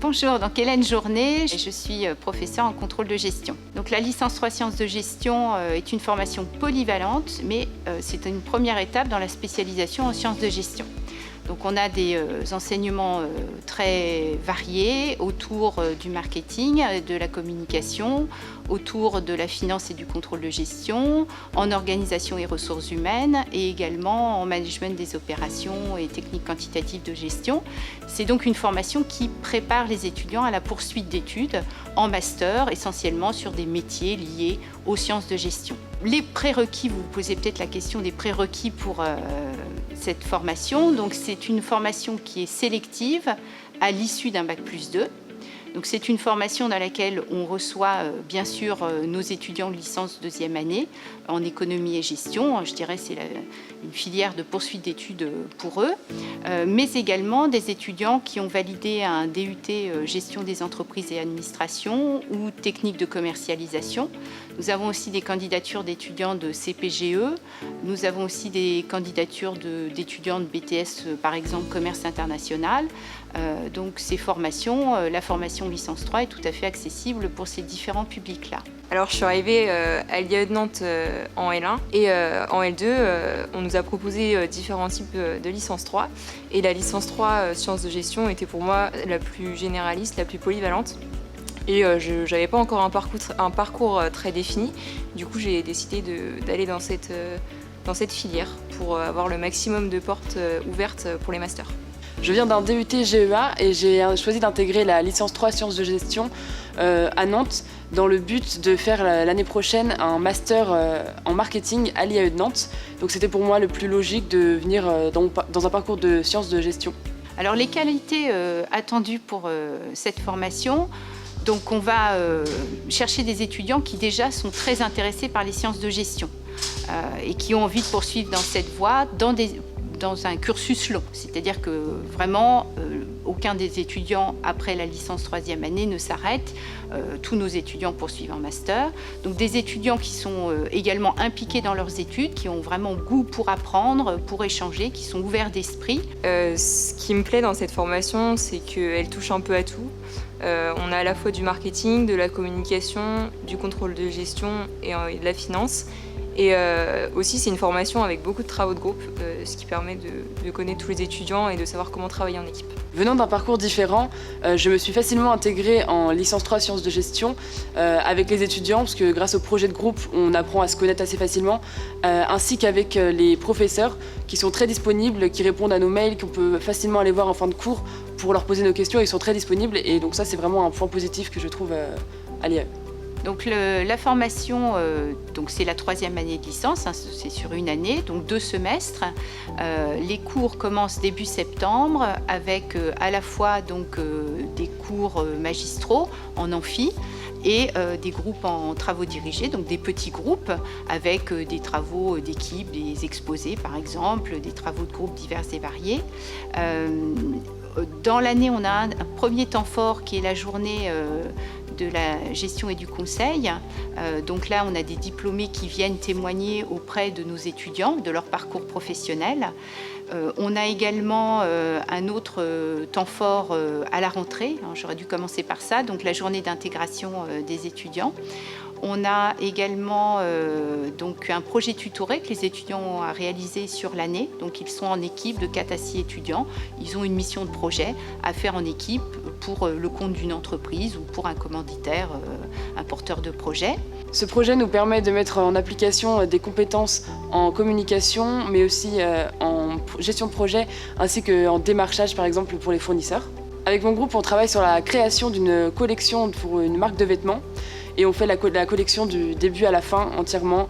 Bonjour, donc Hélène Journet, je suis professeure en contrôle de gestion. Donc la licence 3 sciences de gestion est une formation polyvalente, mais c'est une première étape dans la spécialisation en sciences de gestion. Donc on a des enseignements très variés autour du marketing, de la communication, autour de la finance et du contrôle de gestion, en organisation et ressources humaines et également en management des opérations et techniques quantitatives de gestion. C'est donc une formation qui prépare les étudiants à la poursuite d'études en master, essentiellement sur des métiers liés aux sciences de gestion. Les prérequis, vous vous posez peut-être la question des prérequis pour cette formation. Donc c'est une formation qui est sélective à l'issue d'un Bac+2. Donc c'est une formation dans laquelle on reçoit bien sûr nos étudiants de licence deuxième année en économie et gestion. Je dirais c'est une filière de poursuite d'études pour eux, mais également des étudiants qui ont validé un DUT gestion des entreprises et administration ou technique de commercialisation. Nous avons aussi des candidatures d'étudiants de CPGE. Nous avons aussi des candidatures d'étudiants de BTS, par exemple commerce international. Donc ces formations, la formation licence 3 est tout à fait accessible pour ces différents publics-là. Alors je suis arrivée à l'IAE de Nantes en L1 et en L2 on nous a proposé différents types de licence 3 et la licence 3 sciences de gestion était pour moi la plus généraliste, la plus polyvalente. Et je n'avais pas encore un parcours très défini. Du coup, j'ai décidé d'aller dans cette filière pour avoir le maximum de portes ouvertes pour les masters. Je viens d'un DUT GEA et j'ai choisi d'intégrer la licence 3 sciences de gestion à Nantes dans le but de faire l'année prochaine un master en marketing à l'IAE de Nantes. Donc c'était pour moi le plus logique de venir dans un parcours de sciences de gestion. Alors les qualités attendues pour cette formation, donc on va chercher des étudiants qui déjà sont très intéressés par les sciences de gestion et qui ont envie de poursuivre dans cette voie dans un cursus long. C'est-à-dire que vraiment aucun des étudiants après la licence troisième année ne s'arrête. Tous nos étudiants poursuivent en master. Donc des étudiants qui sont également impliqués dans leurs études, qui ont vraiment goût pour apprendre, pour échanger, qui sont ouverts d'esprit. Ce qui me plaît dans cette formation, c'est qu'elle touche un peu à tout. On a à la fois du marketing, de la communication, du contrôle de gestion et de la finance. Et aussi, c'est une formation avec beaucoup de travaux de groupe, ce qui permet de connaître tous les étudiants et de savoir comment travailler en équipe. Venant d'un parcours différent, je me suis facilement intégrée en licence 3 sciences de gestion avec les étudiants, parce que grâce au projet de groupe, on apprend à se connaître assez facilement, ainsi qu'avec les professeurs qui sont très disponibles, qui répondent à nos mails, qu'on peut facilement aller voir en fin de cours pour leur poser nos questions. Ils sont très disponibles et donc ça, c'est vraiment un point positif que je trouve à l'IAE. Donc la formation, c'est la troisième année de licence, c'est sur une année, donc 2 semestres. Les cours commencent début septembre avec à la fois des cours magistraux en amphi et des groupes en travaux dirigés, donc des petits groupes avec des travaux d'équipe, des exposés par exemple, des travaux de groupe divers et variés. Dans l'année, on a un premier temps fort qui est la journée de la gestion et du conseil. Donc là, on a des diplômés qui viennent témoigner auprès de nos étudiants, de leur parcours professionnel. On a également un autre temps fort à la rentrée, j'aurais dû commencer par ça, donc la journée d'intégration des étudiants. On a également un projet tutoré que les étudiants ont à réaliser sur l'année. Donc ils sont en équipe de 4 à 6 étudiants. Ils ont une mission de projet à faire en équipe pour le compte d'une entreprise ou pour un commanditaire, un porteur de projet. Ce projet nous permet de mettre en application des compétences en communication, mais aussi en gestion de projet, ainsi qu'en démarchage par exemple pour les fournisseurs. Avec mon groupe, on travaille sur la création d'une collection pour une marque de vêtements. Et on fait la collection du début à la fin entièrement,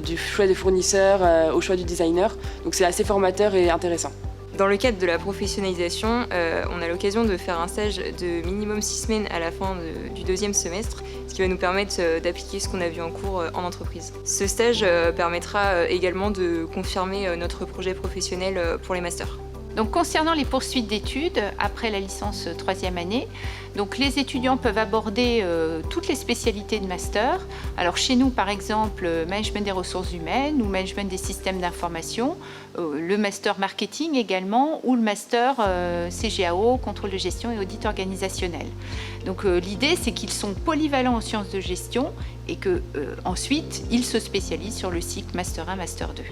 du choix des fournisseurs au choix du designer. Donc c'est assez formateur et intéressant. Dans le cadre de la professionnalisation, on a l'occasion de faire un stage de minimum 6 semaines à la fin du 2e semestre, ce qui va nous permettre d'appliquer ce qu'on a vu en cours en entreprise. Ce stage permettra également de confirmer notre projet professionnel pour les masters. Donc concernant les poursuites d'études après la licence 3e année, donc les étudiants peuvent aborder toutes les spécialités de master. Alors chez nous par exemple, management des ressources humaines ou management des systèmes d'information, le master marketing également ou le master CGAO, contrôle de gestion et audit organisationnel. Donc l'idée c'est qu'ils sont polyvalents en sciences de gestion et que ensuite ils se spécialisent sur le cycle master 1, master 2.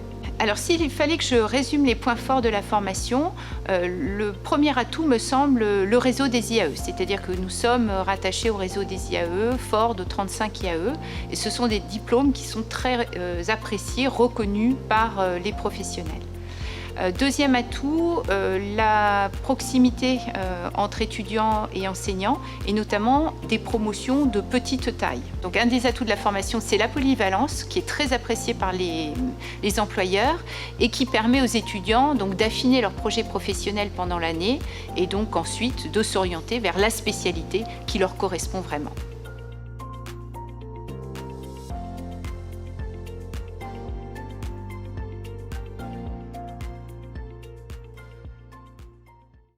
Alors s'il fallait que je résume les points forts de la formation, le premier atout me semble le réseau des IAE, c'est-à-dire que nous sommes rattachés au réseau des IAE, fort de 35 IAE, et ce sont des diplômes qui sont très appréciés, reconnus par les professionnels. Deuxième atout, la proximité entre étudiants et enseignants et notamment des promotions de petite taille. Donc un des atouts de la formation, c'est la polyvalence qui est très appréciée par les employeurs et qui permet aux étudiants donc d'affiner leur projet professionnel pendant l'année et donc ensuite de s'orienter vers la spécialité qui leur correspond vraiment.